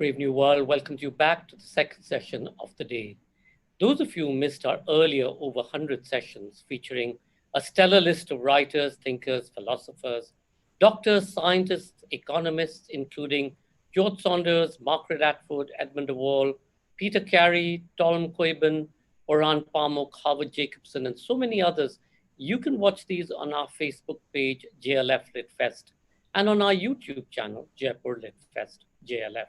Brave New World welcomes you back to the second session of the day. Those of you who missed our earlier over 100 sessions featuring a stellar list of writers, thinkers, philosophers, doctors, scientists, economists, including George Saunders, Margaret Atwood, Edmund de Waal, Peter Carey, Tom Coiben, Oran Pamuk, Howard Jacobson, and so many others. You can watch these on our Facebook page, JLF Lit Fest, and on our YouTube channel, Jaipur Lit Fest, JLF.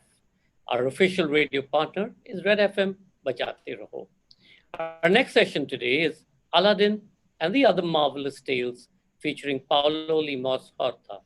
Our official radio partner is Red FM, Bajate Raho. Our next session today is Aladdin and the Other Marvelous Tales, featuring Paulo Lemos Horta.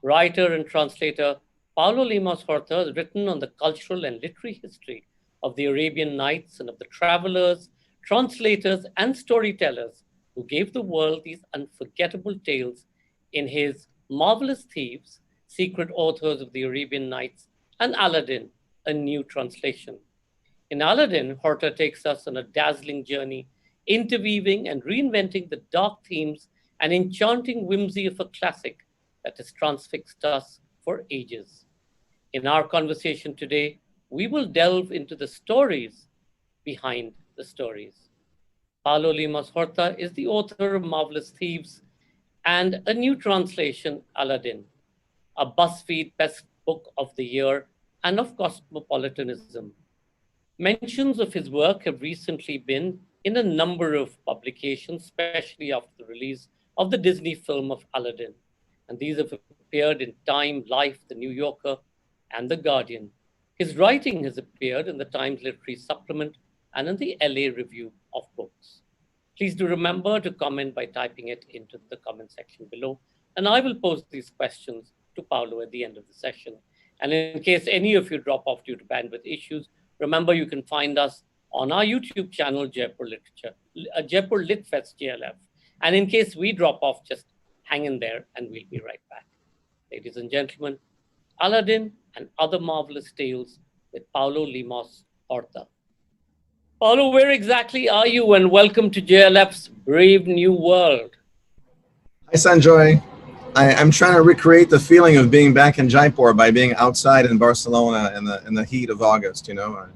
Writer and translator Paulo Lemos Horta has written on the cultural and literary history of the Arabian Nights and of the travelers, translators, and storytellers who gave the world these unforgettable tales in his Marvellous Thieves, Secret Authors of the Arabian Nights, and Aladdin, a new translation. In Aladdin, Horta takes us on a dazzling journey, interweaving and reinventing the dark themes and enchanting whimsy of a classic that has transfixed us for ages. In our conversation today, we will delve into the stories behind the stories. Paulo Lemos Horta is the author of Marvellous Thieves and a new translation, Aladdin, a BuzzFeed Best Book of the Year and of cosmopolitanism. Mentions of his work have recently been in a number of publications, especially after the release of the Disney film of Aladdin. And these have appeared in Time, Life, The New Yorker, and The Guardian. His writing has appeared in the Times Literary Supplement and in the LA Review of Books. Please do remember to comment by typing it into the comment section below, and I will pose these questions to Paulo at the end of the session. And in case any of you drop off due to bandwidth issues, remember you can find us on our YouTube channel, Jaipur Lit Fest JLF. And in case we drop off, just hang in there and we'll be right back. Ladies and gentlemen, Aladdin and Other Marvelous Tales with Paulo Lemos Horta. Paulo, where exactly are you? And welcome to JLF's Brave New World. Hi, Sanjoy. I'm trying to recreate the feeling of being back in Jaipur by being outside in Barcelona in the heat of August. You know,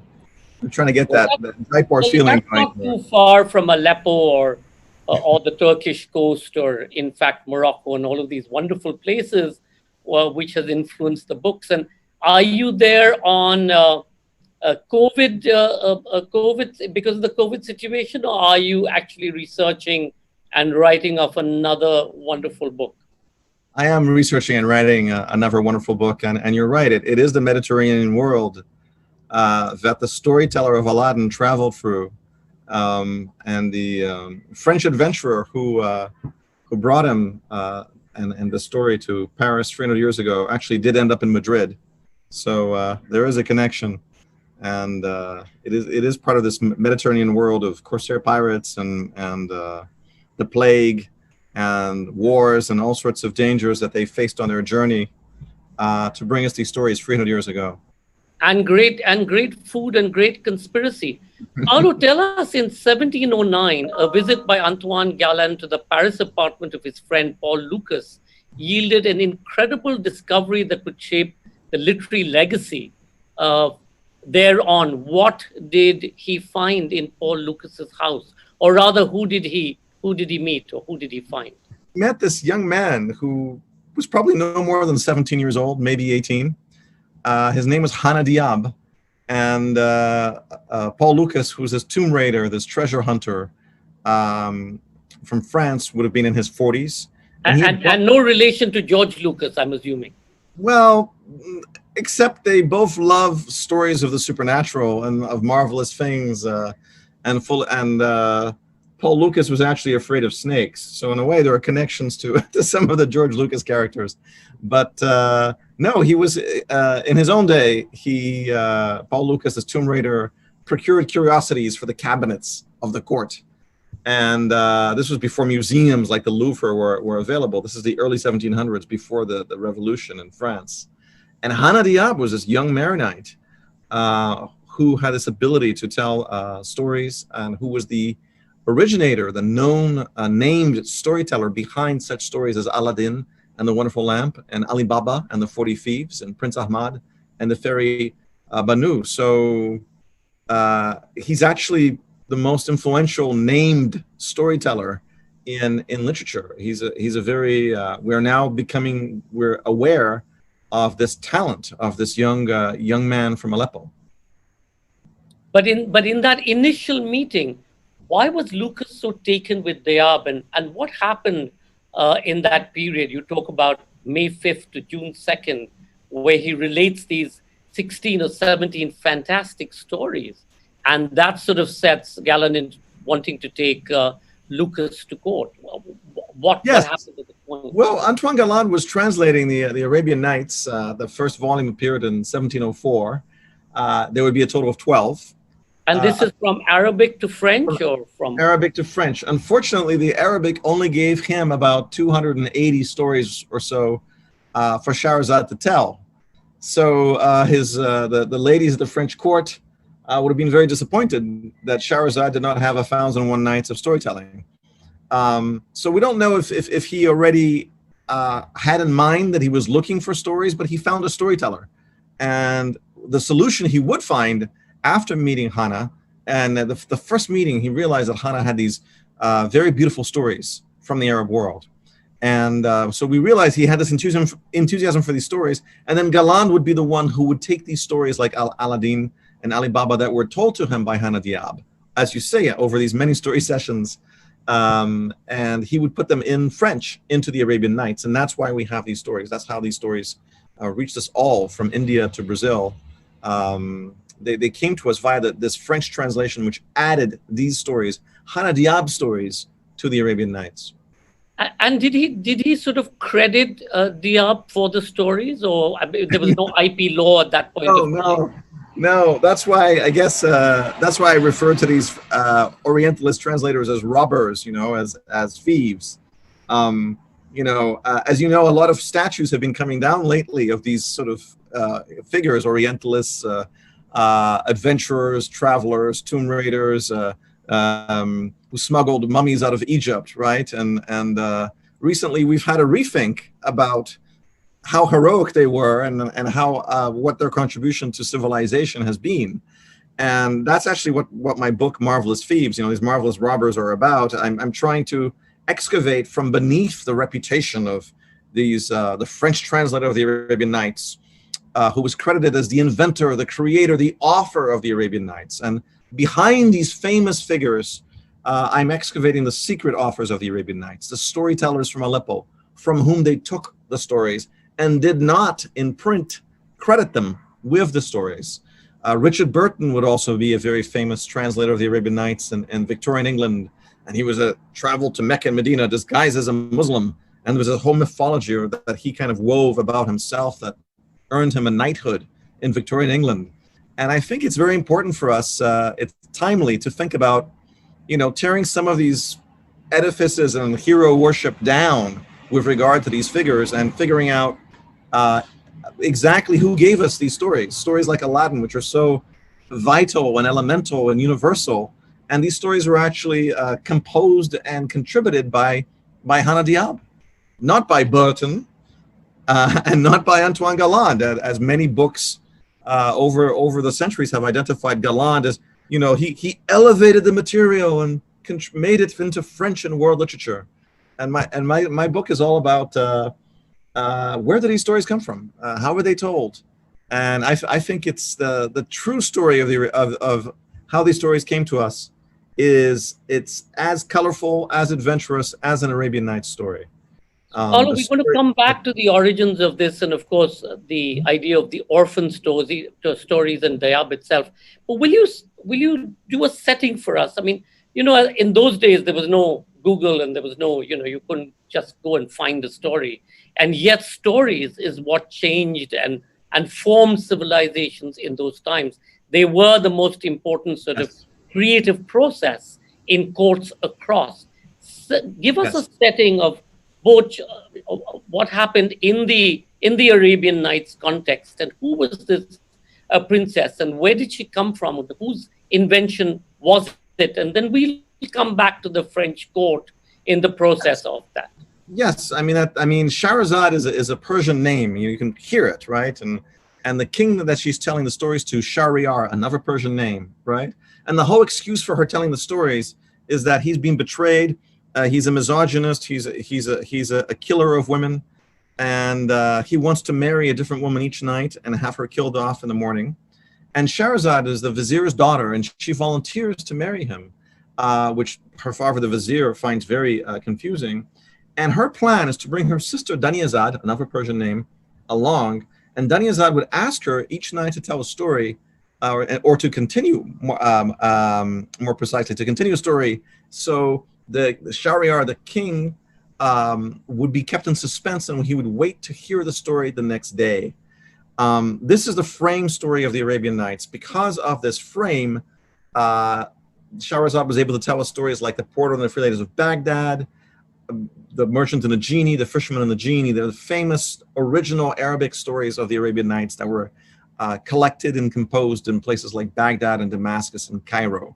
I'm trying to get that Jaipur feeling. That's not too far from Aleppo or the Turkish coast, or in fact Morocco, and all of these wonderful places, which has influenced the books. And are you there on COVID because of the COVID situation, or are you actually researching and writing of another wonderful book? I am researching and writing another wonderful book, and you're right. It is the Mediterranean world that the storyteller of Aladdin traveled through, and the French adventurer who brought him and the story to Paris 300 years ago actually did end up in Madrid. So there is a connection, and it is part of this Mediterranean world of corsair pirates and the plague and wars and all sorts of dangers that they faced on their journey to bring us these stories 300 years ago. And great food and great conspiracy. Paulo, tell us, in 1709, a visit by Antoine Galland to the Paris apartment of his friend Paul Lucas yielded an incredible discovery that would shape the literary legacy thereon. What did he find in Paul Lucas's house? Or rather, who did he meet, or who did he find? He met this young man who was probably no more than 17 years old, maybe 18. His name was Hana Diab, and Paul Lucas, who was this tomb raider, this treasure hunter from France, would have been in his 40s. And no relation to George Lucas, I'm assuming. Well, except they both love stories of the supernatural and of marvelous things, Paul Lucas was actually afraid of snakes. So in a way, there are connections to some of the George Lucas characters. But no, he was, in his own day, Paul Lucas, as tomb raider, procured curiosities for the cabinets of the court. And this was before museums like the Louvre were available. This is the early 1700s, before the revolution in France. And Hana Diab was this young Maronite who had this ability to tell stories, and who was the originator, the known named storyteller behind such stories as Aladdin and the Wonderful Lamp, and Ali Baba and the 40 Thieves, and Prince Ahmad and the Fairy Banu. So he's actually the most influential named storyteller in literature. He's a very we're aware of this talent of this young man from Aleppo. But in that initial meeting, why was Lucas so taken with Diab, and what happened in that period? You talk about May 5th to June 2nd, where he relates these 16 or 17 fantastic stories. And that sort of sets Galland in wanting to take Lucas to court. What happened at the point? Well, Antoine Galland was translating the Arabian Nights. The first volume appeared in 1704. There would be a total of 12. And this is from Arabic to French, or from Arabic to French? Unfortunately, the Arabic only gave him about 280 stories or so for Shahrazad to tell. So the ladies at the French court would have been very disappointed that Shahrazad did not have 1,001 nights of storytelling. So we don't know if he already had in mind that he was looking for stories, but he found a storyteller. And the solution he would find after meeting Hannah, and the first meeting, he realized that Hannah had these very beautiful stories from the Arab world. And so we realized he had this enthusiasm for these stories. And then Galland would be the one who would take these stories like Aladdin and Ali Baba that were told to him by Hannah Diab, as you say, over these many story sessions. And he would put them in French into the Arabian Nights. And that's why we have these stories. That's how these stories reached us all from India to Brazil. They came to us via this French translation, which added these stories, Hannah Diab stories, to the Arabian Nights. And did he sort of credit Diab for the stories, or there was no IP law at that point? No. That's why I guess that's why I refer to these Orientalist translators as robbers, as thieves. As you know, a lot of statues have been coming down lately of these sort of figures, Orientalists, adventurers, travelers, tomb raiders, who smuggled mummies out of Egypt, right? And recently we've had a rethink about how heroic they were and how what their contribution to civilization has been. And that's actually what my book, Marvellous Thieves, these marvelous robbers are about. I'm trying to excavate from beneath the reputation of these, the French translator of the Arabian Nights, who was credited as the inventor, the creator, the author of the Arabian Nights. And behind these famous figures, I'm excavating the secret authors of the Arabian Nights, the storytellers from Aleppo, from whom they took the stories and did not, in print, credit them with the stories. Richard Burton would also be a very famous translator of the Arabian Nights in Victorian England. And he was traveled to Mecca and Medina disguised as a Muslim. And there was a whole mythology that he kind of wove about himself that earned him a knighthood in Victorian England. And I think it's very important for us, it's timely to think about, tearing some of these edifices and hero worship down with regard to these figures and figuring out exactly who gave us these stories like Aladdin, which are so vital and elemental and universal. And these stories were actually composed and contributed by Hannah Diab, not by Burton, and not by Antoine Galland, as many books over the centuries have identified Galland as, he elevated the material and made it into French and world literature. And my book is all about where did these stories come from? How were they told? And I think it's the true story of how these stories came to us it's as colorful, as adventurous as an Arabian Nights story. Paulo, we're going to come back to the origins of this, and of course, the idea of the orphan stories and Diab itself. But will you do a setting for us? I mean, in those days there was no Google, and there was no, you couldn't just go and find a story. And yet, stories is what changed and formed civilizations in those times. They were the most important sort of creative process in courts across. So give us a setting of both what happened in the Arabian Nights context, and who was this princess, and where did she come from, whose invention was it, and then we'll come back to the French court in the process of that. Yes, Shahrazad is a Persian name. You can hear it, right? And and the king that she's telling the stories to, Shahryar, another Persian name, right? And the whole excuse for her telling the stories is that he's been betrayed. He's a misogynist. He's a killer of women, and he wants to marry a different woman each night and have her killed off in the morning. And Shahrazad is the vizier's daughter, and she volunteers to marry him, which her father, the vizier, finds very confusing. And her plan is to bring her sister Daniyazad, another Persian name, along. And Daniyazad would ask her each night to tell a story, or to continue, more precisely, to continue a story. So the Shahryar, the king, would be kept in suspense, and he would wait to hear the story the next day. This is the frame story of the Arabian Nights. Because of this frame, Shahrazad was able to tell us stories like the porter and the free ladies of Baghdad, the merchant and the genie, the fisherman and the genie. They're the famous original Arabic stories of the Arabian Nights that were collected and composed in places like Baghdad and Damascus and Cairo.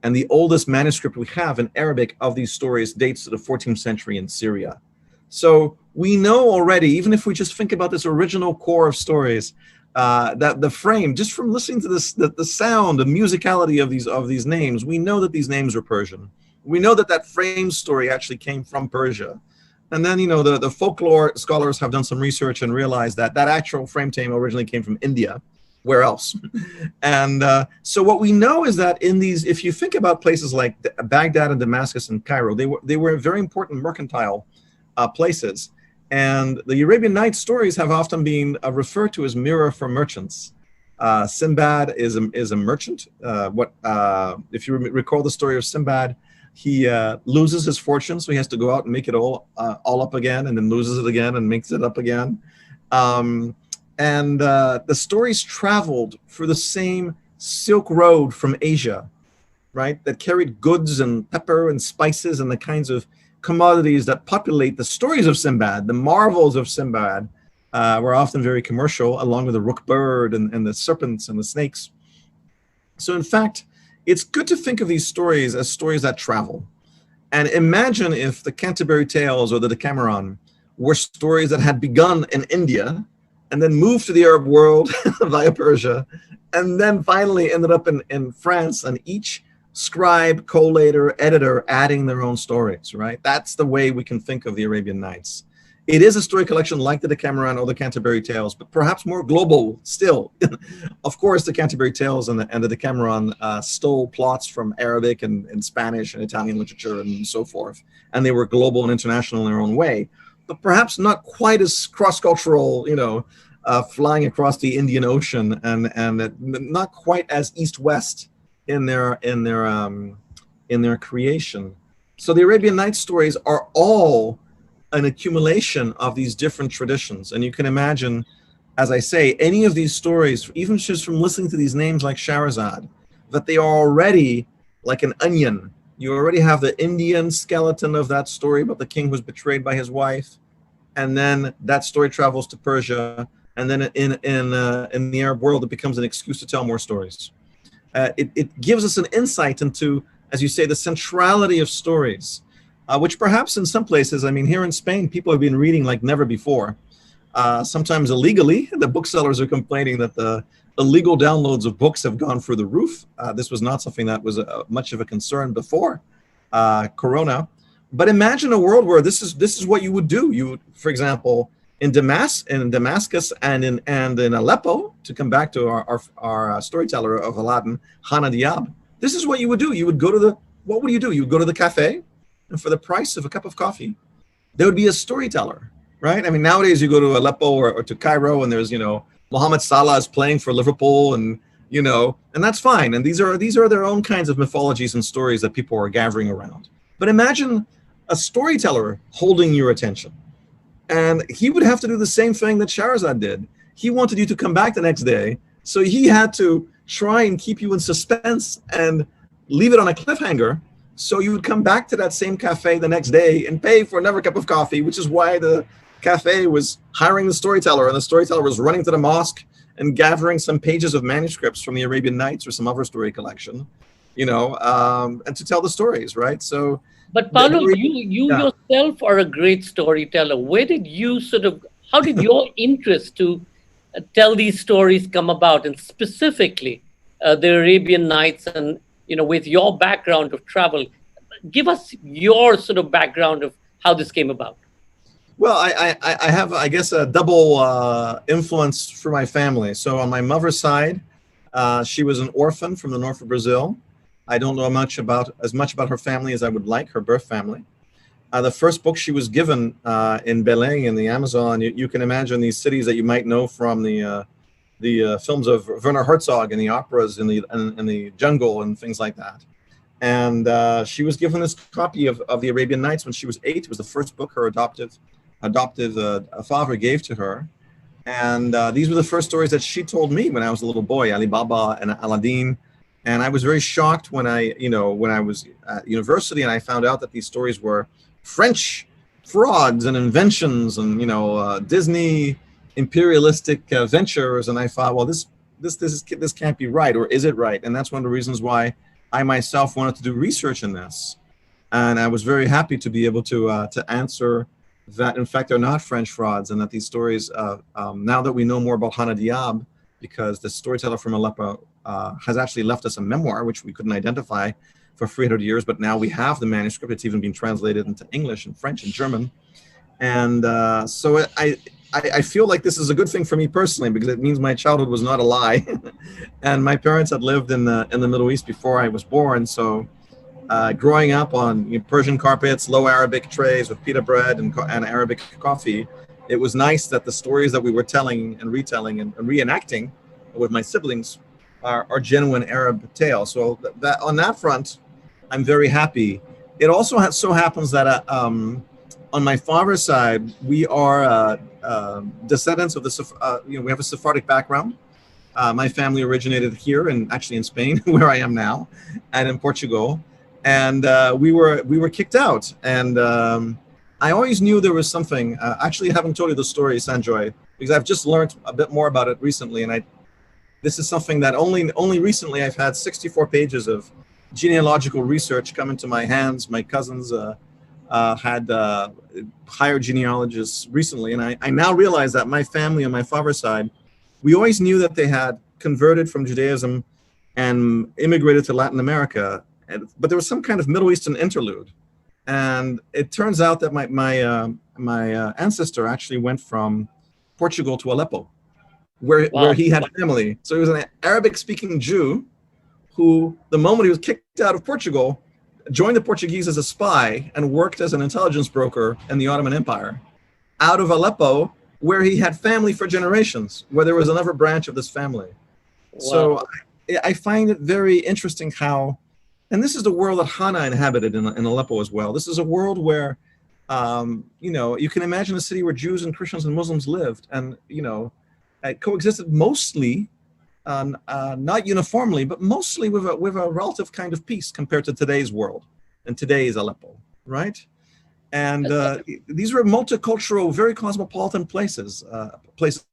And the oldest manuscript we have in Arabic of these stories dates to the 14th century in Syria. So we know already, even if we just think about this original core of stories, that the frame, just from listening to this, the sound and musicality of these names, we know that these names are Persian. We know that that frame story actually came from Persia. And then, the folklore scholars have done some research and realized that that actual frame tale originally came from India. Where else? And so what we know is that in these, if you think about places like Baghdad and Damascus and Cairo, they were very important mercantile places. And the Arabian Nights stories have often been referred to as mirror for merchants. Sinbad is a merchant. If you recall the story of Sinbad, he loses his fortune, so he has to go out and make it all up again, and then loses it again and makes it up again. And the stories traveled through the same Silk Road from Asia, right? That carried goods and pepper and spices and the kinds of commodities that populate the stories of Sinbad. The marvels of Sinbad were often very commercial, along with the rook bird and the serpents and the snakes. So in fact, it's good to think of these stories as stories that travel. And imagine if the Canterbury Tales or the Decameron were stories that had begun in India and then moved to the Arab world via Persia, and then finally ended up in France, and each scribe, collator, editor adding their own stories, right? That's the way we can think of the Arabian Nights. It is a story collection like the Decameron or the Canterbury Tales, but perhaps more global still. Of course, the Canterbury Tales and the Decameron stole plots from Arabic and Spanish and Italian literature and so forth, and they were global and international in their own way, but perhaps not quite as cross-cultural, flying across the Indian Ocean, and not quite as East-West in their creation. So the Arabian Nights stories are all an accumulation of these different traditions. And you can imagine, as I say, any of these stories, even just from listening to these names like Shahrazad, that they are already like an onion. You already have the Indian skeleton of that story about the king who's betrayed by his wife, and then that story travels to Persia, and then in the Arab world, it becomes an excuse to tell more stories. It gives us an insight into, as you say, the centrality of stories, which perhaps in some places, here in Spain, people have been reading like never before. Sometimes illegally. The booksellers are complaining that the illegal downloads of books have gone through the roof. This was not something that was much of a concern before Corona. But imagine a world where this is what you would do. You would, for example, in Damascus and in Aleppo, to come back to our storyteller of Aladdin, Hana Diab, this is what you would do. You would go to what would you do? You would go to the cafe, and for the price of a cup of coffee, there would be a storyteller, right? Nowadays you go to Aleppo or to Cairo, and there's, Mohamed Salah is playing for Liverpool, and that's fine. And these are their own kinds of mythologies and stories that people are gathering around. But imagine a storyteller holding your attention. And he would have to do the same thing that Shahrazad did. He wanted you to come back the next day, so he had to try and keep you in suspense and leave it on a cliffhanger, so you would come back to that same cafe the next day and pay for another cup of coffee, which is why the cafe was hiring the storyteller, and the storyteller was running to the mosque and gathering some pages of manuscripts from the Arabian Nights or some other story collection, and to tell the stories, right? So, but Paulo, you yourself are a great storyteller. How did your interest to tell these stories come about, and specifically the Arabian Nights, and with your background of travel, give us your sort of background of how this came about. Well, I have, I guess, a double influence for my family. So on my mother's side, she was an orphan from the north of Brazil. I don't know as much about her family as I would like, her birth family. The first book she was given in Belém in the Amazon, you can imagine these cities that you might know from the films of Werner Herzog and the operas in the jungle and things like that. And she was given this copy of the Arabian Nights when she was 8. It was the first book her adoptive father gave to her. And these were the first stories that she told me when I was a little boy, Ali Baba and Aladdin. And I was very shocked when I was at university and I found out that these stories were French frauds and inventions and, Disney imperialistic ventures. And I thought, well, this can't be right, or is it right? And that's one of the reasons why I myself wanted to do research in this. And I was very happy to be able to answer that, in fact, they're not French frauds, and that these stories, now that we know more about Hana Diab, because the storyteller from Aleppo has actually left us a memoir, which we couldn't identify for 300 years, but now we have the manuscript. It's even been translated into English and French and German. And so I feel like this is a good thing for me personally, because it means my childhood was not a lie. And my parents had lived in the Middle East before I was born. So growing up on Persian carpets, low Arabic trays with pita bread and Arabic coffee, it was nice that the stories that we were telling and retelling and reenacting with my siblings are genuine Arab tales. So that on that front, I'm very happy. It also so happens that on my father's side, we are descendants of we have a Sephardic background. My family originated here and actually in Spain, where I am now, and in Portugal. And we were kicked out. And I always knew there was something. Actually, I haven't told you the story, Sanjoy, because I've just learned a bit more about it recently. And this is something that only recently I've had 64 pages of genealogical research come into my hands. My cousins had hired genealogists recently, and I now realize that my family on my father's side, we always knew that they had converted from Judaism and immigrated to Latin America, but there was some kind of Middle Eastern interlude. And it turns out that my ancestor actually went from Portugal to Aleppo, where he had family. So he was an Arabic-speaking Jew who, the moment he was kicked out of Portugal, joined the Portuguese as a spy and worked as an intelligence broker in the Ottoman Empire out of Aleppo, where he had family for generations, where there was another branch of this family. Wow. So I find it very interesting how, and this is the world that Hana inhabited in Aleppo as well. This is a world where, you can imagine a city where Jews and Christians and Muslims lived, and, coexisted mostly, not uniformly, but mostly with a relative kind of peace compared to today's world and today's Aleppo, right? And these were multicultural, very cosmopolitan places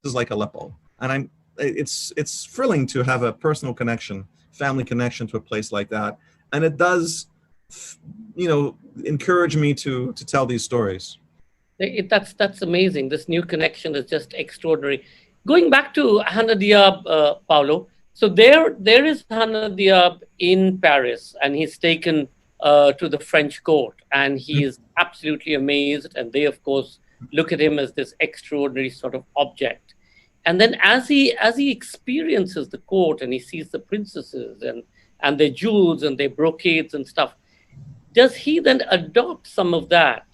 like Aleppo. And it's thrilling to have a personal connection, family connection to a place like that. And it does, encourage me to tell these stories. That's amazing. This new connection is just extraordinary. Going back to Hana Diab, Paulo, so there is Hana Diab in Paris, and he's taken to the French court, and he is absolutely amazed, and they, of course, look at him as this extraordinary sort of object. And then as he experiences the court and he sees the princesses and their jewels and their brocades and stuff, does he then adopt some of that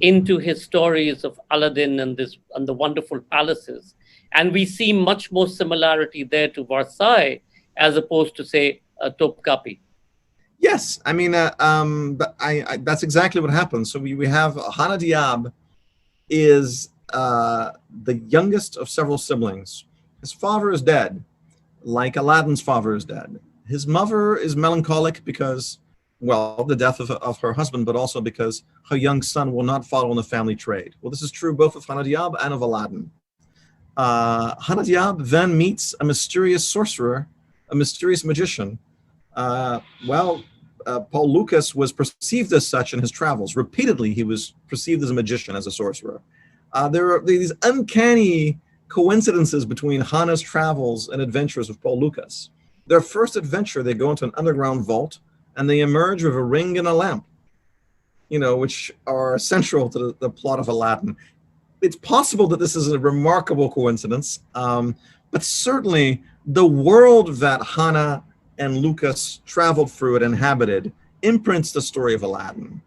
into his stories of Aladdin and the wonderful palaces? And we see much more similarity there to Versailles as opposed to, say, Topkapi. Yes, I mean, that's exactly what happens. So we have Hana Diab is the youngest of several siblings. His father is dead, like Aladdin's father is dead. His mother is melancholic because, well, the death of her husband, but also because her young son will not follow in the family trade. Well, this is true both of Hana Diab and of Aladdin. Hana Diab then meets a mysterious sorcerer, a mysterious magician. Paul Lucas was perceived as such in his travels. Repeatedly, he was perceived as a magician, as a sorcerer. There are these uncanny coincidences between Hannah's travels and adventures with Paul Lucas. Their first adventure, they go into an underground vault and they emerge with a ring and a lamp, which are central to the plot of Aladdin. It's possible that this is a remarkable coincidence, but certainly the world that Hannah and Lucas traveled through and inhabited imprints the story of Aladdin.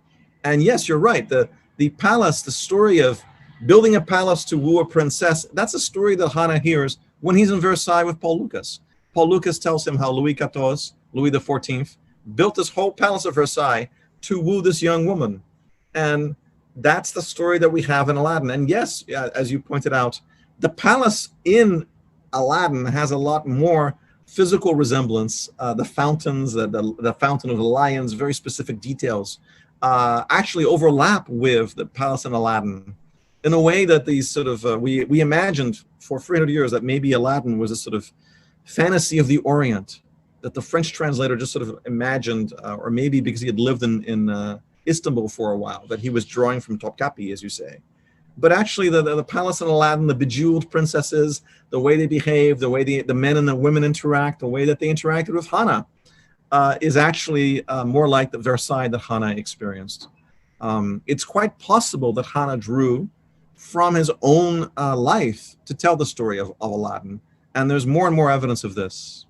And yes, you're right. The palace, the story of building a palace to woo a princess, that's a story that Hannah hears when he's in Versailles with Paul Lucas. Paul Lucas tells him how Louis XIV, built this whole palace of Versailles to woo this young woman. And that's the story that we have in Aladdin. And yes, as you pointed out, the palace in Aladdin has a lot more physical resemblance. The fountains, the fountain of the lions, very specific details, actually overlap with the palace in Aladdin in a way that these sort of, we imagined for 300 years that maybe Aladdin was a sort of fantasy of the Orient, that the French translator just sort of imagined, or maybe because he had lived in Istanbul for a while, that he was drawing from Topkapi, as you say. But actually the palace in Aladdin, the bejeweled princesses, the way they behave, the way the men and the women interact, the way that they interacted with Hannah, is actually more like the Versailles that Hannah experienced. It's quite possible that Hannah drew from his own life to tell the story of Aladdin. And there's more and more evidence of this.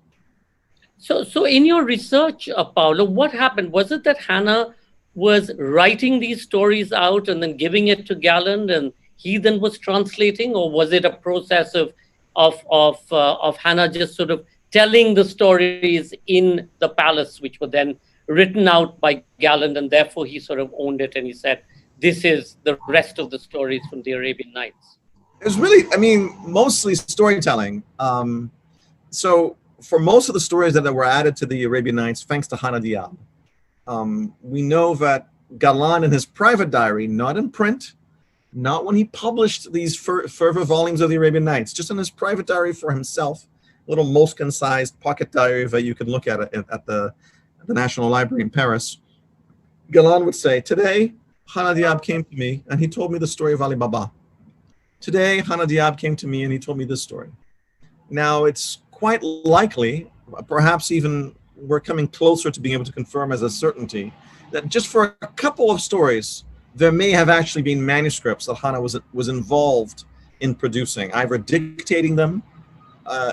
So in your research, Paulo, what happened? Was it that Hannah was writing these stories out and then giving it to Galland, and he then was translating, or was it a process of Hannah just sort of telling the stories in the palace, which were then written out by Galland, and therefore he sort of owned it and he said, this is the rest of the stories from the Arabian Nights? It was really, mostly storytelling. So for most of the stories that were added to the Arabian Nights, thanks to Hannah Diab, we know that Galland in his private diary, not in print, not when he published these further volumes of the Arabian Nights, just in his private diary for himself, a little Moleskine-sized pocket diary that you can look at the National Library in Paris. Galland would say, today, Hannah Diab came to me and he told me the story of Ali Baba. Today, Hannah Diab came to me and he told me this story. Now, it's quite likely, perhaps even we're coming closer to being able to confirm as a certainty, that just for a couple of stories, there may have actually been manuscripts that Hannah was involved in producing, either dictating them,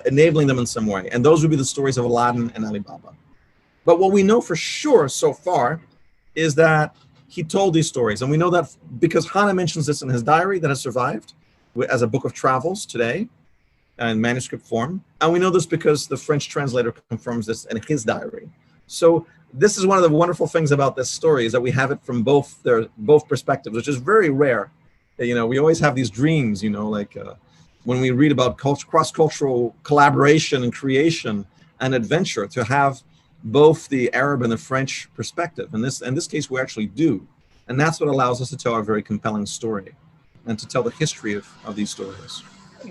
enabling them in some way. And those would be the stories of Aladdin and Ali Baba. But what we know for sure so far is that he told these stories. And we know that because Hannah mentions this in his diary that has survived as a book of travels today in manuscript form. And we know this because the French translator confirms this in his diary. So this is one of the wonderful things about this story, is that we have it from both perspectives, which is very rare. We always have these dreams, when we read about cross-cultural collaboration and creation and adventure, to have both the Arab and the French perspective. In this case, we actually do. And that's what allows us to tell a very compelling story and to tell the history of these stories.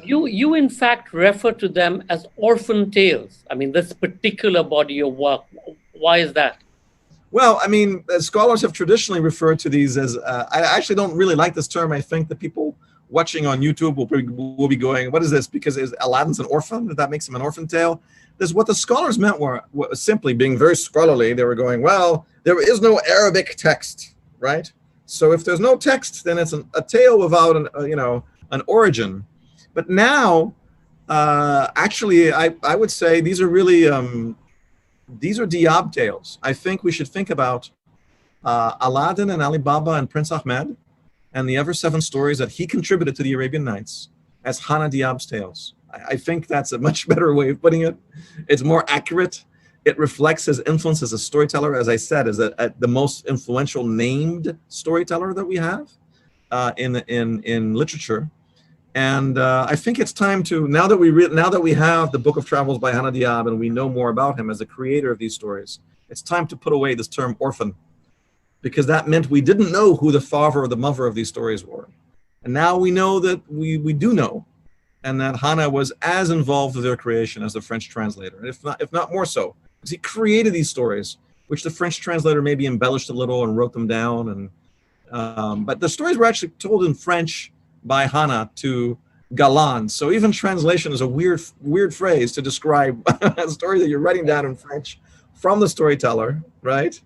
You in fact refer to them as orphan tales. This particular body of work. Why is that? Well, scholars have traditionally referred to these as, I actually don't really like this term. I think that people watching on YouTube will be going, what is this? Because Aladdin's an orphan? That makes him an orphan tale? What the scholars meant were simply being very scholarly. They were going, well, there is no Arabic text, right? So if there's no text, then it's a tale without an origin. But now, actually, I would say these are really, these are Diab tales. I think we should think about Aladdin and Ali Baba and Prince Ahmed and the other 7 stories that he contributed to the Arabian Nights as Hannah Diab's tales. I think that's a much better way of putting it. It's more accurate. It reflects his influence as a storyteller, as I said, as the most influential named storyteller that we have in literature. And I think it's time to, now that we have the Book of Travels by Hannah Diab and we know more about him as the creator of these stories, it's time to put away this term orphan, because that meant we didn't know who the father or the mother of these stories were. And now we know that we do know, and that Hannah was as involved with their creation as the French translator, if not more so, because he created these stories, which the French translator maybe embellished a little and wrote them down. And but the stories were actually told in French by Hannah to galant. So even translation is a weird phrase to describe a story that you're writing down in French from the storyteller, right?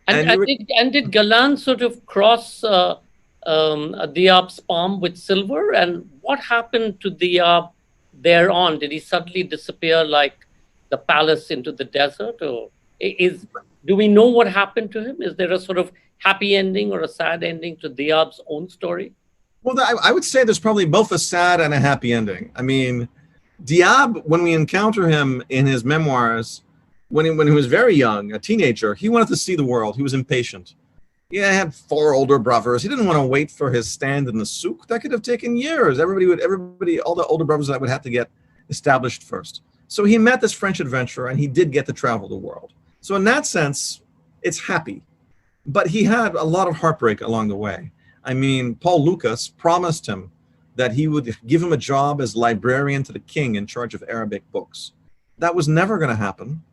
And And you did Galan sort of cross Diab's palm with silver? And what happened to Diab thereon? Did he suddenly disappear like the palace into the desert, or is do we know what happened to him? Is there a sort of happy ending or a sad ending to Diab's own story? well, I would say there's probably both a sad and a happy ending. I mean, Diab, when we encounter him in his memoirs, when he was very young, a teenager, he wanted to see the world. He was impatient. He had 4 older brothers. He didn't want to wait for his stand in the souk. That could have taken years. All the older brothers that would have to get established first. So he met this French adventurer, and he did get to travel the world. So in that sense, it's happy. But he had a lot of heartbreak along the way. I mean, Paul Lucas promised him that he would give him a job as librarian to the king in charge of Arabic books. That was never going to happen.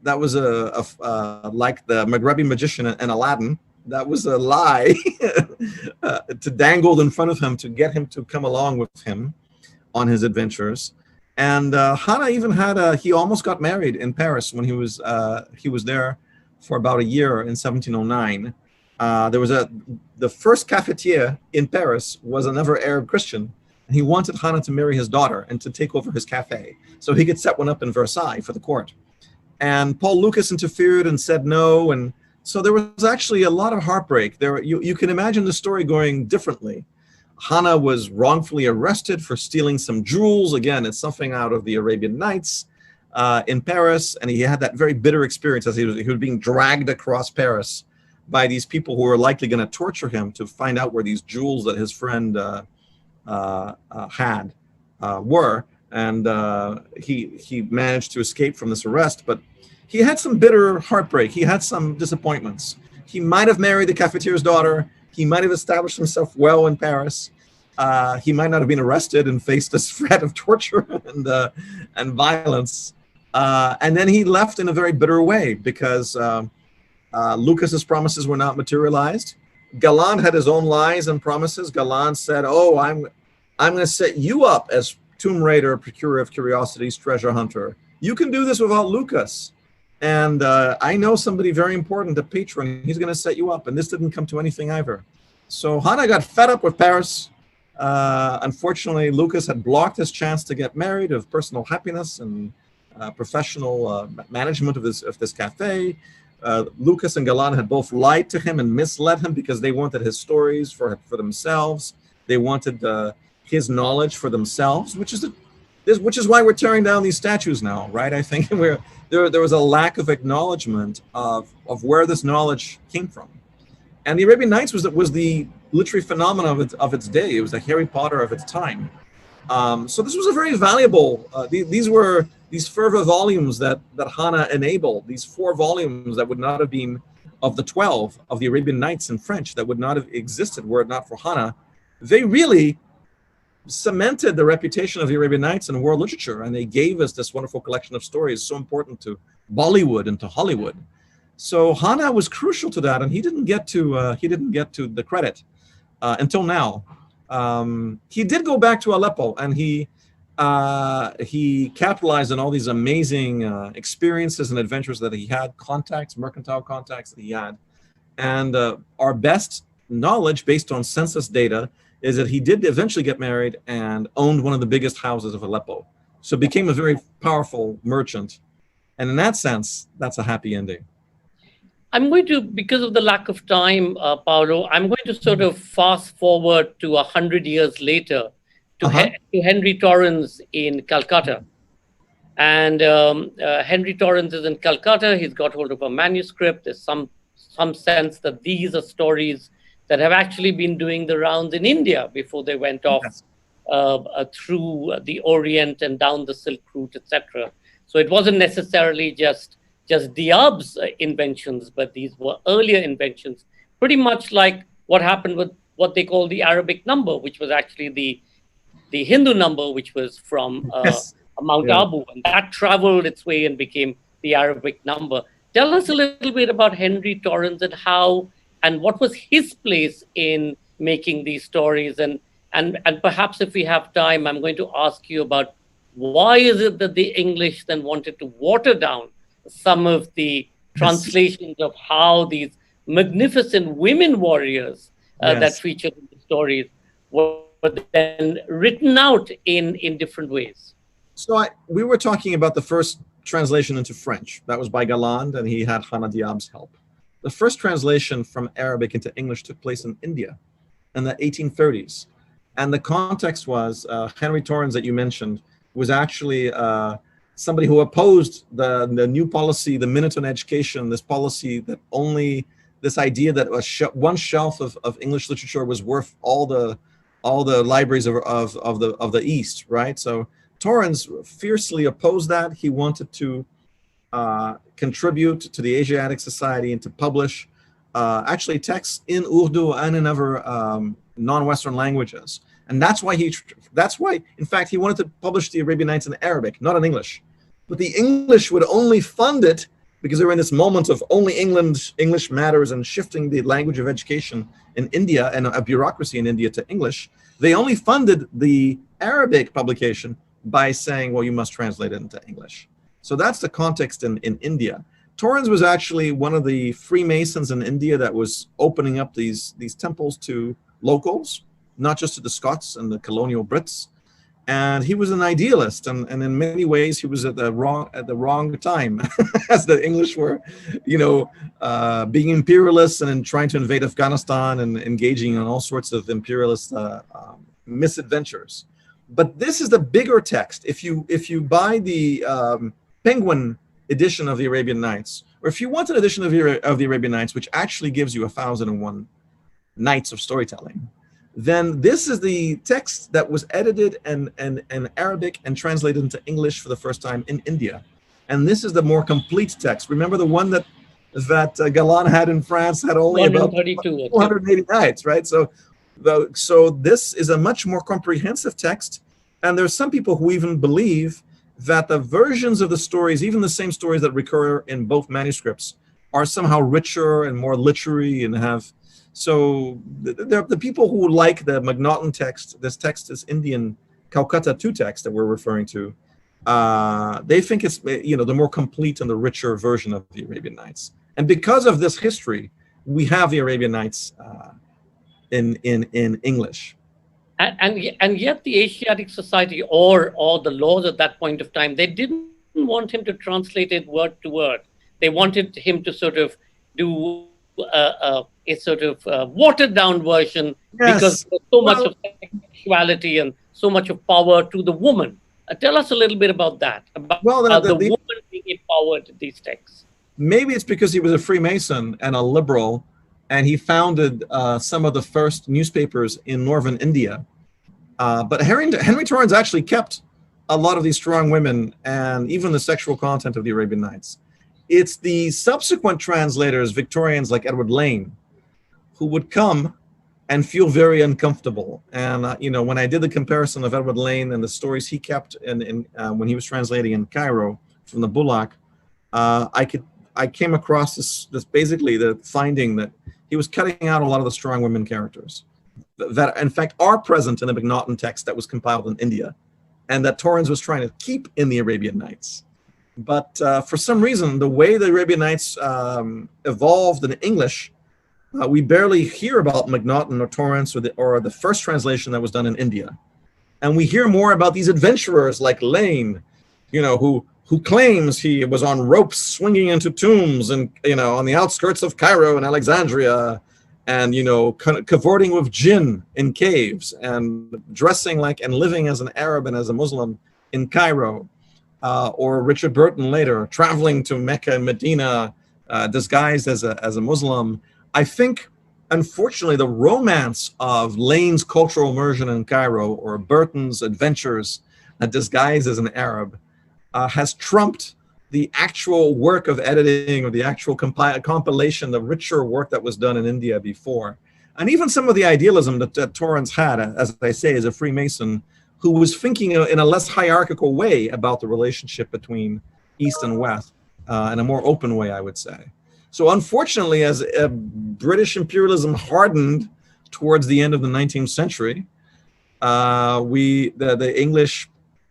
That was like the Maghrebi magician and Aladdin. That was a lie to dangled in front of him to get him to come along with him on his adventures. And Hana even he almost got married in Paris when he was there for about a year in 1709. The first cafetier in Paris was another Arab Christian, and he wanted Hana to marry his daughter and to take over his cafe so he could set one up in Versailles for the court. And Paul Lucas interfered and said no, and so there was actually a lot of heartbreak. You can imagine the story going differently. Hana was wrongfully arrested for stealing some jewels. Again, it's something out of the Arabian Nights in Paris, and he had that very bitter experience as he was being dragged across Paris by these people who were likely going to torture him to find out where these jewels that his friend had were. And he managed to escape from this arrest, but he had some bitter heartbreak. He had some disappointments. He might have married the cafetier's daughter. He might have established himself well in Paris. He might not have been arrested and faced this threat of torture and violence. And then he left in a very bitter way because Lucas's promises were not materialized. Galan had his own lies and promises. Galan said, "Oh, I'm going to set you up as tomb raider, procurer of curiosities, treasure hunter. You can do this without Lucas. And I know somebody very important, a patron. He's going to set you up." And this didn't come to anything either. So Hana got fed up with Paris. Unfortunately, Lucas had blocked his chance to get married, of personal happiness and professional management of this cafe. Lucas and Galan had both lied to him and misled him because they wanted his stories for themselves. They wanted his knowledge for themselves, which is why we're tearing down these statues now, right? I think there was a lack of acknowledgement of where this knowledge came from. And the Arabian Nights was the literary phenomenon of its day. It was the Harry Potter of its time. So this was a very valuable, these were these fervor volumes that Hana enabled, these 4 volumes that would not have been, of the 12 of the Arabian Nights in French, that would not have existed were it not for Hana. They really cemented the reputation of the Arabian Nights in world literature, and they gave us this wonderful collection of stories so important to Bollywood and to Hollywood. So Hana was crucial to that, and he didn't get to the credit until now. He did go back to Aleppo, and he capitalized on all these amazing experiences and adventures that he had, mercantile contacts that he had. And our best knowledge, based on census data, is that he did eventually get married and owned one of the biggest houses of Aleppo. So became a very powerful merchant. And in that sense, that's a happy ending. I'm going to, because of the lack of time, Paulo, I'm going to sort of fast forward to 100 years later to Henry Torrance in Calcutta. And Henry Torrance is in Calcutta. He's got hold of a manuscript. There's some sense that these are stories that have actually been doing the rounds in India before they went off through the Orient and down the Silk Route, etc. So it wasn't necessarily just Diab's inventions, but these were earlier inventions, pretty much like what happened with what they call the Arabic number, which was actually the Hindu number, which was from Mount Abu, and that traveled its way and became the Arabic number. Tell us a little bit about Henry Torrance and how and what was his place in making these stories, and And perhaps if we have time, I'm going to ask you about why is it that the English then wanted to water down some of the translations of how these magnificent women warriors that featured in the stories were then written out in different ways. So we were talking about the first translation into French. That was by Galland, and he had Hannah Diab's help. The first translation from Arabic into English took place in India in the 1830s. And the context was Henry Torrance, that you mentioned, was actually somebody who opposed the new policy, the Minuteman education, this policy that only this idea that one shelf of English literature was worth all the libraries of the East, right? So Torrance fiercely opposed that. He wanted to contribute to the Asiatic Society and to publish actually texts in Urdu and in other non-Western languages. And that's why in fact he wanted to publish the Arabian Nights in Arabic, not in English. But the English would only fund it because they were in this moment of only English matters and shifting the language of education in India and a bureaucracy in India to English. They only funded the Arabic publication by saying, well, you must translate it into English. So that's the context in India. Torrance was actually one of the Freemasons in India that was opening up these temples to locals, not just to the Scots and the colonial Brits. And he was an idealist, and in many ways he was at the wrong time, as the English were, being imperialists and trying to invade Afghanistan and engaging in all sorts of imperialist misadventures. But this is the bigger text. If you buy the Penguin edition of the Arabian Nights, or if you want an edition of the Arabian Nights, which actually gives you 1001 nights of storytelling, then this is the text that was edited in Arabic and translated into English for the first time in India. And this is the more complete text. Remember the one that Galland had in France had only about 480 nights, right? So this is a much more comprehensive text. And there's some people who even believe that the versions of the stories, even the same stories that recur in both manuscripts, are somehow richer and more literary and have. So the people who like the Macnaghten text, this text is Indian Calcutta 2 text that we're referring to, they think it's the more complete and the richer version of the Arabian Nights. And because of this history, we have the Arabian Nights in English. And yet the Asiatic Society or the laws at that point of time, they didn't want him to translate it word to word. They wanted him to sort of do a sort of watered down version, because there's so much of sexuality and so much of power to the woman. Tell us a little bit about that, about the woman being empowered in these texts. Maybe it's because he was a Freemason and a liberal, and he founded some of the first newspapers in northern India. But Henry Torrance actually kept a lot of these strong women and even the sexual content of the Arabian Nights. It's the subsequent translators, Victorians like Edward Lane, who would come and feel very uncomfortable. And when I did the comparison of Edward Lane and the stories he kept when he was translating in Cairo from the Bulak, I came across this basically the finding that he was cutting out a lot of the strong women characters that in fact are present in the Macnaghten text that was compiled in India, and that Torrance was trying to keep in the Arabian Nights. But for some reason, the way the Arabian Nights evolved in English, we barely hear about Macnaghten or Torrance or the first translation that was done in India. And we hear more about these adventurers like Lane, who claims he was on ropes swinging into tombs and, on the outskirts of Cairo and Alexandria, and, cavorting with jinn in caves and dressing like and living as an Arab and as a Muslim in Cairo. Or Richard Burton later, traveling to Mecca and Medina, disguised as a Muslim. I think, unfortunately, the romance of Lane's cultural immersion in Cairo or Burton's adventures disguised as an Arab has trumped the actual work of editing or the actual compilation, the richer work that was done in India before. And even some of the idealism that Torrance had, as I say, as a Freemason, who was thinking in a less hierarchical way about the relationship between East and West, in a more open way, I would say. So unfortunately, as British imperialism hardened towards the end of the 19th century, The English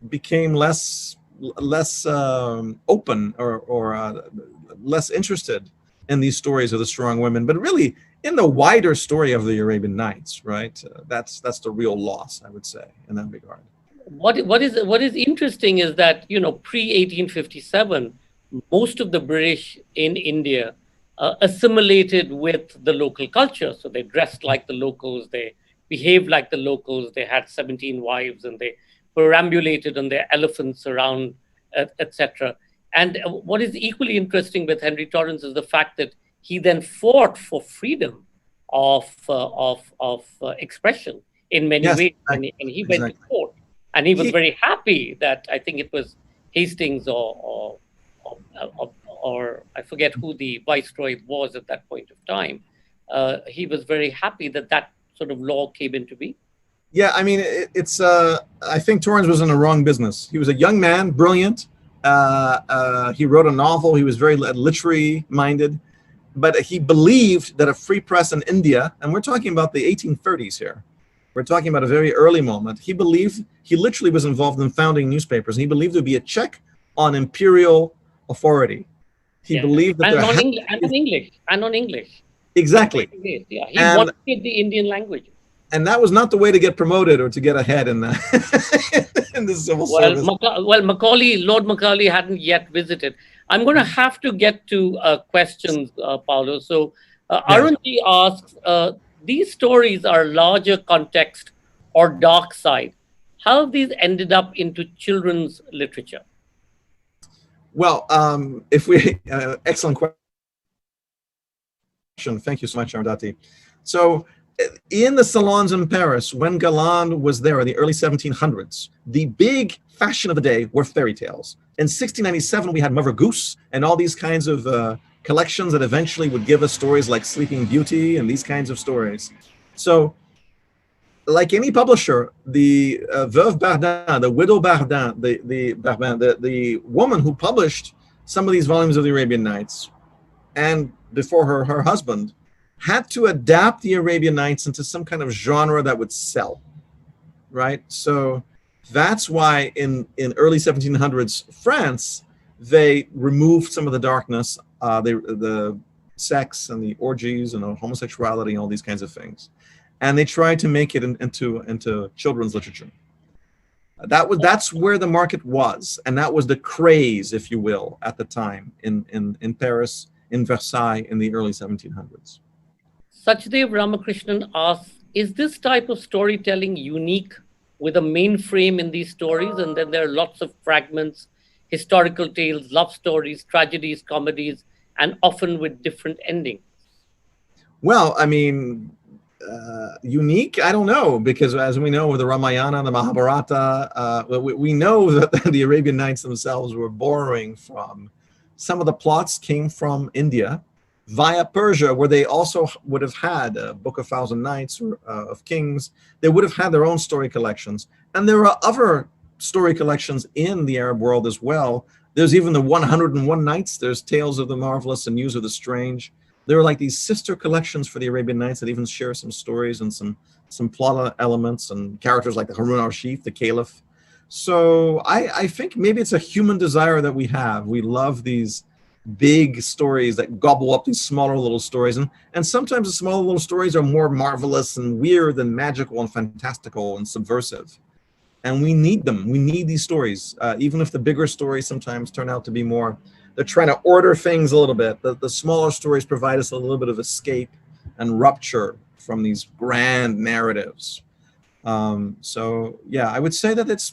became less open or less interested in these stories of the strong women, but really in the wider story of the Arabian Nights, right? That's the real loss, I would say, in that regard. What is interesting is that, you know, pre-1857, most of the British in India assimilated with the local culture. So they dressed like the locals, they behaved like the locals, they had 17 wives, and they perambulated on their elephants around, etc. And what is equally interesting with Henry Torrance is the fact that he then fought for freedom of expression in many ways, and he went to court, and he was very happy that, I think it was Hastings or I forget who the viceroy was at that point of time. He was very happy that that sort of law came into being. Yeah, I mean, I think Torrance was in the wrong business. He was a young man, brilliant. He wrote a novel. He was very literary minded, but he believed that a free press in India, and we're talking about the 1830s here. We're talking about a very early moment. He literally was involved in founding newspapers, and he believed there would be a check on imperial authority. He believed that on English. Exactly. Yeah, he wanted the Indian language. And that was not the way to get promoted or to get ahead in the, in the civil service. Lord Macaulay hadn't yet visited. I'm going to have to get to questions, Paulo. So Arunji asks, these stories are larger context or dark side. How have these ended up into children's literature? Well, excellent question. Thank you so much, Ardati. So in the salons in Paris, when Galland was there in the early 1700s, the big fashion of the day were fairy tales. In 1697, we had Mother Goose and all these kinds of collections that eventually would give us stories like Sleeping Beauty and these kinds of stories. So like any publisher, the Veuve Bardin, the widow Bardin, the woman who published some of these volumes of the Arabian Nights, and before her husband, had to adapt the Arabian Nights into some kind of genre that would sell, right? So that's why in early 1700s France, they removed some of the darkness, the sex and the orgies and the homosexuality and all these kinds of things. And they tried to make it into children's literature. That's where the market was, and that was the craze, if you will, at the time in Paris, in Versailles, in the early 1700s. Sachdev Ramakrishnan asks, is this type of storytelling unique with a main frame in these stories, and then there are lots of fragments, historical tales, love stories, tragedies, comedies, and often with different endings? Well, I mean, unique, I don't know, because as we know with the Ramayana, the Mahabharata, we know that the Arabian Nights themselves were borrowing from, some of the plots came from India via Persia, where they also would have had a Book of Thousand Nights or of Kings. They would have had their own story collections. And there are other story collections in the Arab world as well. There's even the 101 Nights. There's Tales of the Marvellous and News of the Strange. There are like these sister collections for the Arabian Nights that even share some stories and some plot elements and characters like the Harun al-Rashid, the Caliph. So I think maybe it's a human desire that we have. We love these big stories that gobble up these smaller little stories. And sometimes the smaller little stories are more marvelous and weird and magical and fantastical and subversive. And we need them. We need these stories. Even if the bigger stories sometimes turn out to be more, they're trying to order things a little bit. The smaller stories provide us a little bit of escape and rupture from these grand narratives. So yeah, I would say that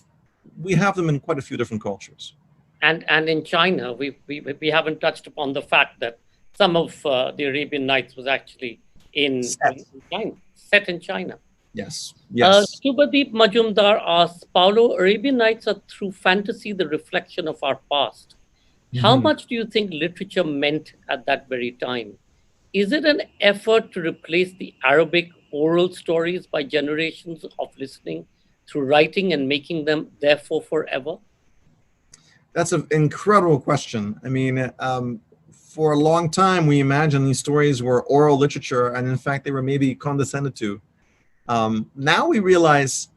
we have them in quite a few different cultures. And in China, we haven't touched upon the fact that some of the Arabian Nights was actually set in China. Yes. Yes. Subhadeep Majumdar asks, Paulo, Arabian Nights are through fantasy the reflection of our past. How much do you think literature meant at that very time? Is it an effort to replace the Arabic oral stories by generations of listening through writing and making them therefore forever? That's an incredible question. I mean, for a long time, we imagined these stories were oral literature, and in fact, they were maybe condescended to. Now we realize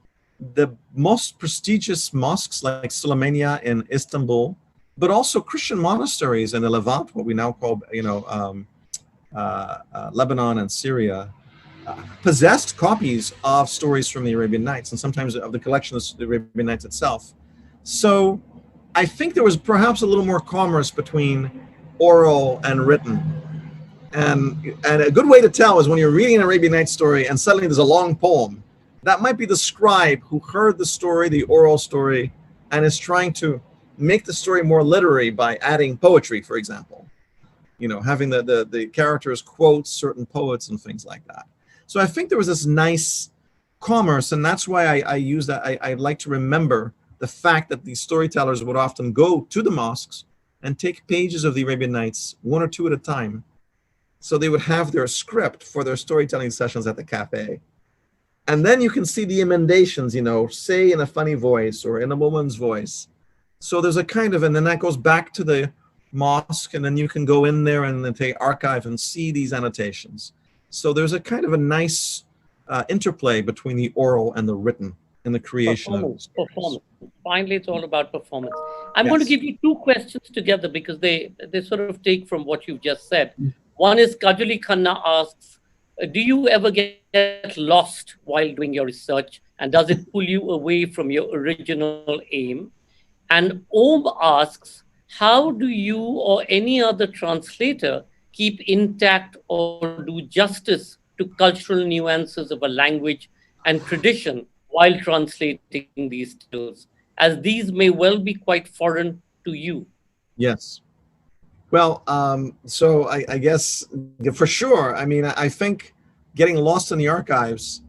the most prestigious mosques like Suleymania in Istanbul, but also Christian monasteries in the Levant, what we now call, Lebanon and Syria, possessed copies of stories from the Arabian Nights and sometimes of the collection of the Arabian Nights itself. So I think there was perhaps a little more commerce between oral and written. And a good way to tell is when you're reading an Arabian Nights story and suddenly there's a long poem. That might be the scribe who heard the story, the oral story, and is trying to make the story more literary by adding poetry, for example. Having the characters quote certain poets and things like that. So I think there was this nice commerce, and that's why I use that. I like to remember the fact that these storytellers would often go to the mosques and take pages of the Arabian Nights, one or two at a time. So they would have their script for their storytelling sessions at the cafe. And then you can see the emendations, say in a funny voice or in a woman's voice. So there's a kind of, and then that goes back to the mosque, and then you can go in there and then take archive and see these annotations. So there's a kind of a nice interplay between the oral and the written in the creation of performance. Finally, it's all about performance. I'm going to give you two questions together because they sort of take from what you've just said. One is Kajuli Khanna asks, do you ever get lost while doing your research, and does it pull you away from your original aim? And Om asks, how do you or any other translator keep intact or do justice to cultural nuances of a language and tradition while translating these titles, as these may well be quite foreign to you? Yes. Well, so I guess for sure. I mean, I think getting lost in the archives,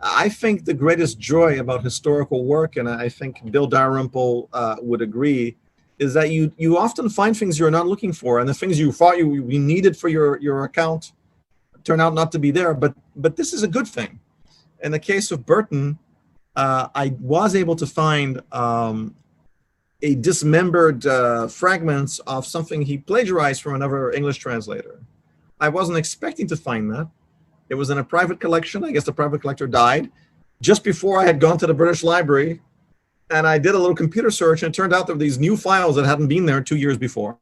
I think the greatest joy about historical work, and I think Bill Dalrymple would agree, is that you often find things you're not looking for, and the things you thought you needed for your account turn out not to be there. But this is a good thing. In the case of Burton, I was able to find a dismembered fragments of something he plagiarized from another English translator. I wasn't expecting to find that. It was in a private collection. I guess the private collector died just before I had gone to the British Library, and I did a little computer search, and it turned out there were these new files that hadn't been there 2 years before.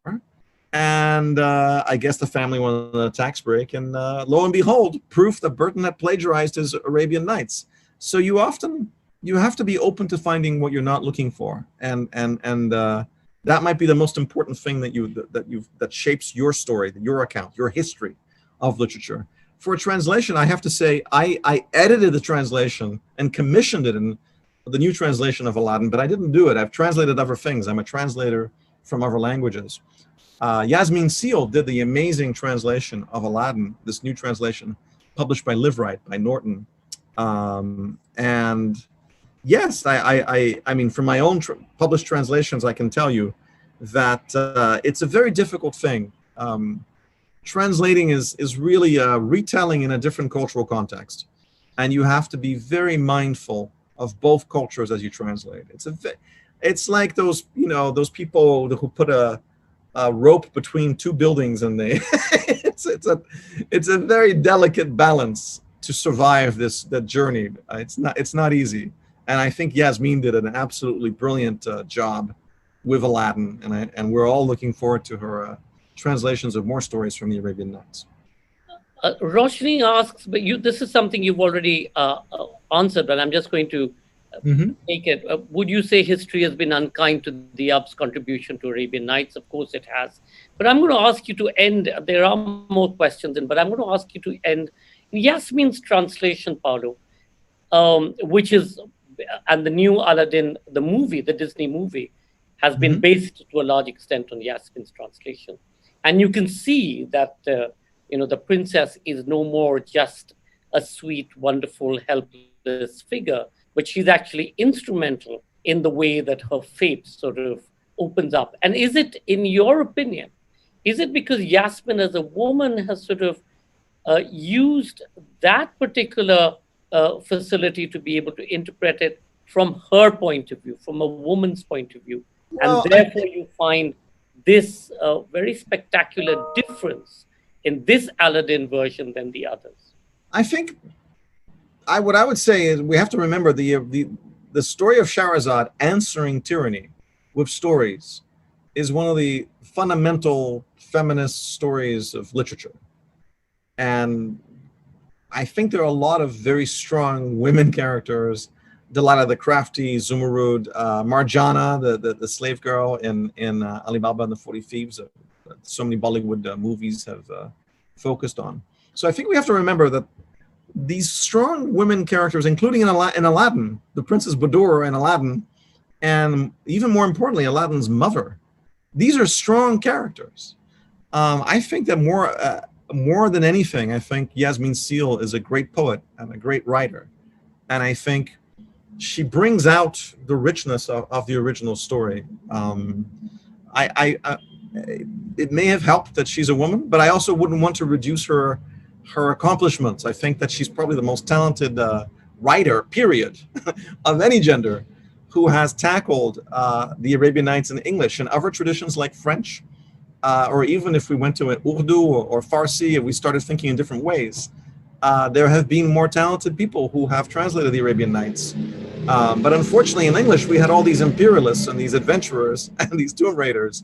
And I guess the family wanted a tax break, and lo and behold, proof that Burton had plagiarized his Arabian Nights. So you have to be open to finding what you're not looking for, and that might be the most important thing that shapes your story, your account, your history of literature. For a translation, I have to say I edited the translation and commissioned it in the new translation of Aladdin, but I didn't do it. I've translated other things. I'm a translator from other languages. Yasmin Seal did the amazing translation of Aladdin, this new translation published by Liveright, by Norton. And yes, I mean, from my own published translations, I can tell you that it's a very difficult thing. Translating is really retelling in a different cultural context, and you have to be very mindful of both cultures as you translate. It's like those people who put a rope between two buildings, and they it's a very delicate balance to survive that journey. It's not easy, and I think Yasmin did an absolutely brilliant job with Aladdin, and we're all looking forward to her translations of more stories from the Arabian Nights. Roshni asks, but this is something you've already answered, but I'm just going to make it. Would you say history has been unkind to the Ab's contribution to Arabian Nights? Of course it has. But I'm going to ask you to end. There are more questions, but I'm going to ask you to end Yasmin's translation, Paulo, which is, and the new Aladdin, the movie, the Disney movie, has been based to a large extent on Yasmin's translation. And you can see that the princess is no more just a sweet, wonderful, helpless figure, but she's actually instrumental in the way that her fate sort of opens up. And is it, in your opinion, is it because Yasmin as a woman has sort of used that particular facility to be able to interpret it from her point of view, from a woman's point of view? Well, and therefore you find this very spectacular difference in this Aladdin version than the others. I think what I would say is we have to remember the the story of Shahrazad answering tyranny with stories is one of the fundamental feminist stories of literature. And I think there are a lot of very strong women characters. Delilah the Crafty, Zumurrud, Marjana, the slave girl in Alibaba and the 40 Thieves. So many Bollywood movies have focused on. So I think we have to remember that these strong women characters, including in Aladdin, the Princess Badour in Aladdin, and even more importantly, Aladdin's mother, these are strong characters. I think that more than anything, I think Yasmin Seal is a great poet and a great writer. And I think she brings out the richness of the original story. It may have helped that she's a woman, but I also wouldn't want to reduce her accomplishments. I think that she's probably the most talented writer, period, of any gender, who has tackled the Arabian Nights in English and other traditions like French, or even if we went to Urdu or Farsi, if we started thinking in different ways, there have been more talented people who have translated the Arabian Nights. But unfortunately, in English, we had all these imperialists and these adventurers and these tomb raiders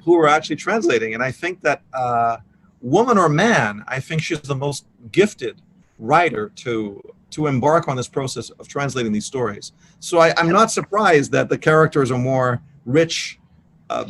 who were actually translating. And I think that woman or man, I think she's the most gifted writer to embark on this process of translating these stories. So I'm not surprised that the characters are more rich.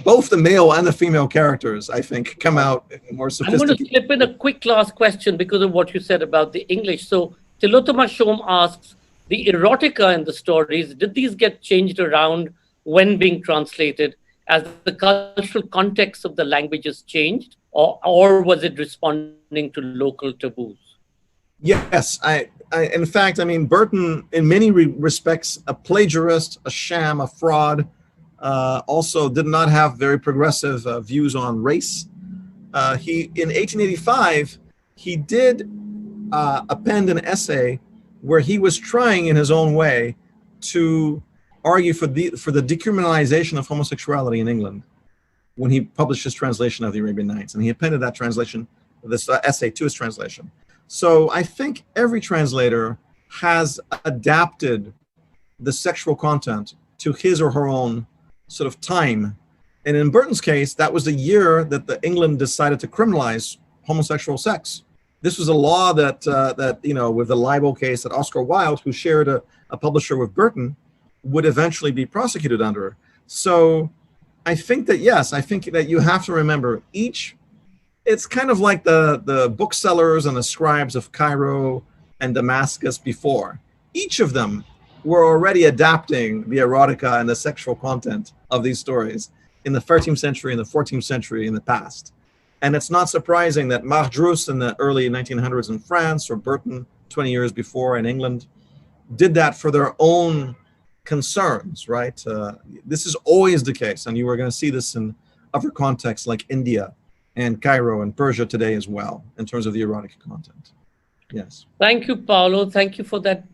Both the male and the female characters, I think, come out more sophisticated. I'm going to slip in a quick last question because of what you said about the English. So Tilotoma Shom asks, the erotica in the stories, did these get changed around when being translated as the cultural context of the languages changed, or was it responding to local taboos? Yes, in fact, I mean, Burton, in many respects, a plagiarist, a sham, a fraud, also did not have very progressive views on race. In 1885, he did append an essay where he was trying in his own way to argue for the decriminalization of homosexuality in England when he published his translation of the Arabian Nights, and he appended that translation, this essay, to his translation. So I think every translator has adapted the sexual content to his or her own sort of time. And in Burton's case, that was the year that England decided to criminalize homosexual sex. This was a law that with the libel case that Oscar Wilde, who shared a publisher with Burton, would eventually be prosecuted under. So I think that, yes, I think that you have to remember it's kind of like the booksellers and the scribes of Cairo and Damascus before. Each of them were already adapting the erotica and the sexual content of these stories in the 13th century, in the 14th century, in the past. And it's not surprising that Marvellous in the early 1900s in France, or Burton 20 years before in England, did that for their own concerns, right? This is always the case, and you are going to see this in other contexts like India and Cairo and Persia today as well, in terms of the erotic content. Yes. Thank you, Paulo. Thank you for that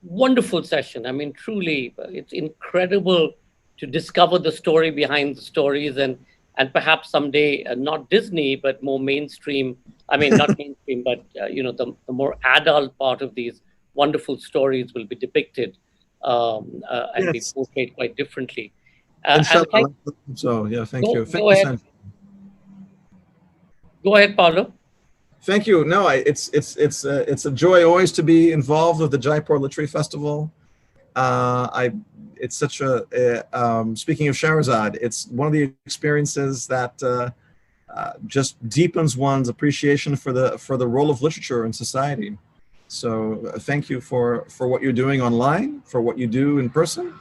wonderful session. I mean, truly, it's incredible to discover the story behind the stories, and perhaps someday, not Disney, but more mainstream. I mean, not mainstream, but the more adult part of these wonderful stories will be depicted and be portrayed quite differently. So yeah, thank you. Go ahead. Go ahead, Paulo. Thank you. No, it's a joy always to be involved with the Jaipur Literature Festival. It's such a speaking of Shahrazad, it's one of the experiences that just deepens one's appreciation for the role of literature in society. So thank you for what you're doing online, for what you do in person,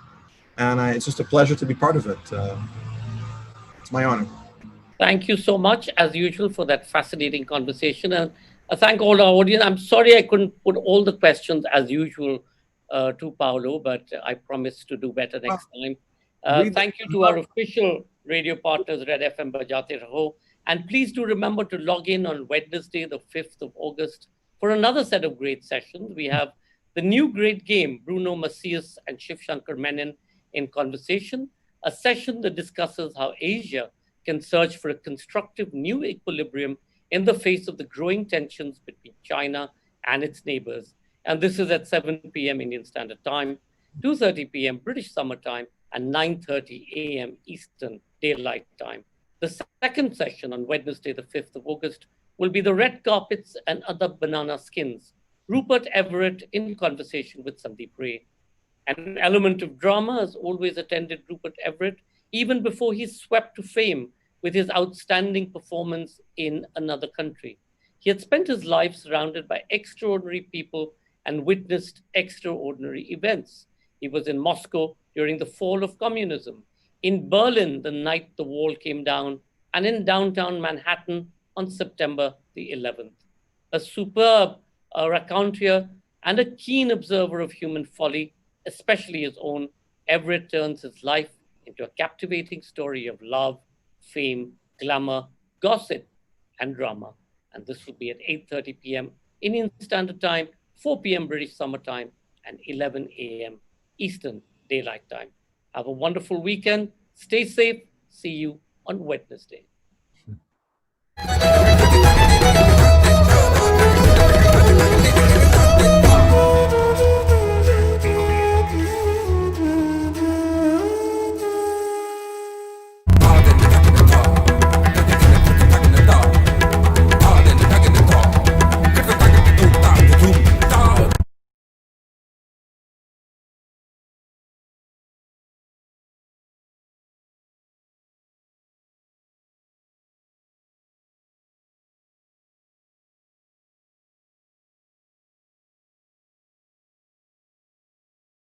and it's just a pleasure to be part of it. It's my honor. Thank you so much, as usual, for that fascinating conversation. And thank all our audience. I'm sorry I couldn't put all the questions, as usual, to Paulo, but I promise to do better next time. Thank you to our official radio partners, Red FM Bajate Raho. And please do remember to log in on Wednesday, the 5th of August, for another set of great sessions. We have the new great game, Bruno Macias and Shiv Shankar Menon in Conversation, a session that discusses how Asia can search for a constructive new equilibrium in the face of the growing tensions between China and its neighbors. And this is at 7 p.m. Indian Standard Time. 2:30 p.m. British Summer Time, and 9:30 a.m. Eastern Daylight Time. The second session on Wednesday, the 5th of August, will be the red carpets and other banana skins. Rupert Everett in conversation with Sandeep Ray. An element of drama has always attended Rupert Everett, even before he swept to fame with his outstanding performance in Another Country. He had spent his life surrounded by extraordinary people and witnessed extraordinary events. He was in Moscow during the fall of communism, in Berlin the night the wall came down, and in downtown Manhattan on September the 11th. A superb raconteur and a keen observer of human folly, especially his own, Everett turns his life into a captivating story of love, fame, glamour, gossip, and drama. And this will be at 8:30 p.m. Indian Standard Time, 4 p.m. British Summer Time, and 11 a.m. Eastern Daylight Time. Have a wonderful weekend. Stay safe. See you on Wednesday.